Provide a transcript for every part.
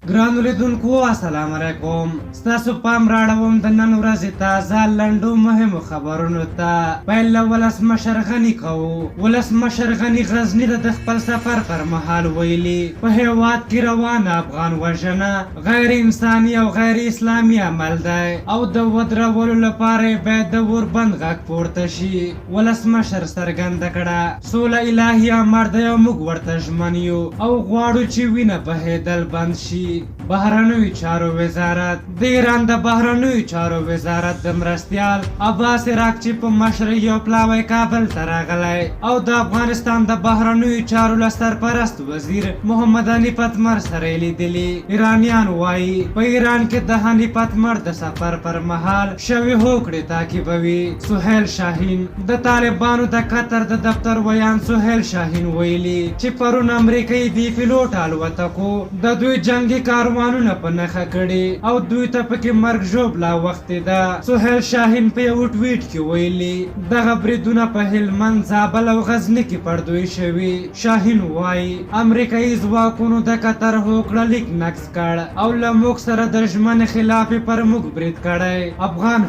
ګرانو لیدونکو السلام علیکم. ستاسو پام راړوم د نن ورځې تازه لنډو مهمو خبرونو ته. پیل له ولسمشر غني کوو. ولسمشر غني غزني ته د خپل سفر پر مهال ویلي په هېواد کې روان افغان وژنه غیر انساني او غیر اسلامي عمل دی او د ودرولو لپاره باید د اوربند غږ پورته شي. ولسمشر څرګنده کړه سوله الهي امر دی او موږ ورته ژمن یو او غواړو چې وینه بهېدل بند شي. بهرنیو چارو وزارت د ایران د بهرنیو چارو وزارت د مرستیال عباس راکچي په مشر یو پلاوی کابل ته راغلی او د افغانستان د بهرنیو چارو له سرپرست وزیر محمد حنیف اتمر سره یې لیدلي. ایرانیان وایي په ایران کې د حنیف اتمر د سفر پر مهال شوې هوکړې تعقیبوي. سهیل شاهین د طالبانو د قطر د دفتر ویان سهیل شاهین ویلي چې پرون امریکایي بي پیلوټ الوتکو د دوی جنگي کاروانونه په نښه کړي او دوی ته پکې مرګ ژوبله وختې ده. سهیل شاهین په یو ټویټ کې ویلي دغه بریدونه په هلمند، زابل او غزني کې پردوی شوي. شاهین وایي امریکایي ځواکونو د قطر هوکړه لیک نقض کړ او له موږ سره د ژمنې خلاف پر موږ برید کړی. افغان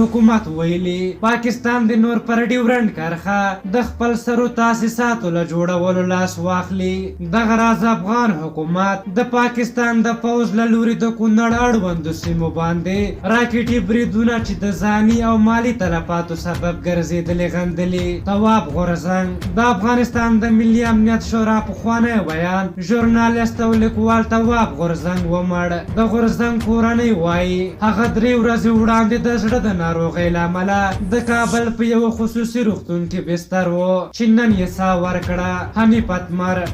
حکومت ویلي پاکستان د نور پر ډیورنډ کرښه د خپل سرو تاسیساتو له جوړولو لاس واخلي. دغه راز افغان حکومت د پاکستان د پوځ له لوري د کونړ اړوندو سیمو باندې راکټي بریدونه چې د ځاني او مالي تلفاتو سبب ګرځېدلې غندلي. تواب غورځنګ د افغانستان د ملي امنیت شورا پخوانی ویان ژورنالیست او لیکوال تواب غورځنګ ومړ. د غورځنګ کورنۍ وایي هغه 3 ورځې وړاندې د زړه د ناروغۍ له امله د کابل په یو خصوصي روغتون کې بستر و چې نن یې ساه ورکړه.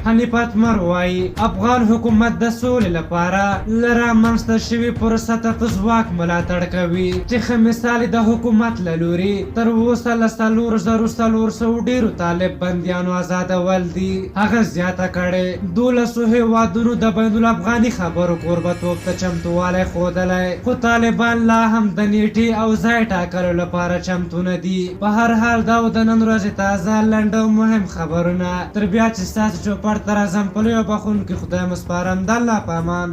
حنیف اتمر وایي افغان حکومت د سولې لپاره له رامنځته شوي فرصت په ځواک ملاتړ کوي چې ښه مثال د حکومت له لوري تر اوسه له 4,400 ډېرو طالب بندیانو آزادول دي. هغه زیاته کړې 12 هېوادونو د بین الافغاني خبرو کوربتوب ته چمتووالی ښودلی خو طالبان لا هم د نیټې او ځای ټاکلو لپاره چمتو نه دي. په هر حال دا د نن ورځې تازه لنډ او مهم خبرونه. تر بیا چې ستاسو چوپړ ته راځم په لویو بخښونکي خدای مسپارم. د الله په امان.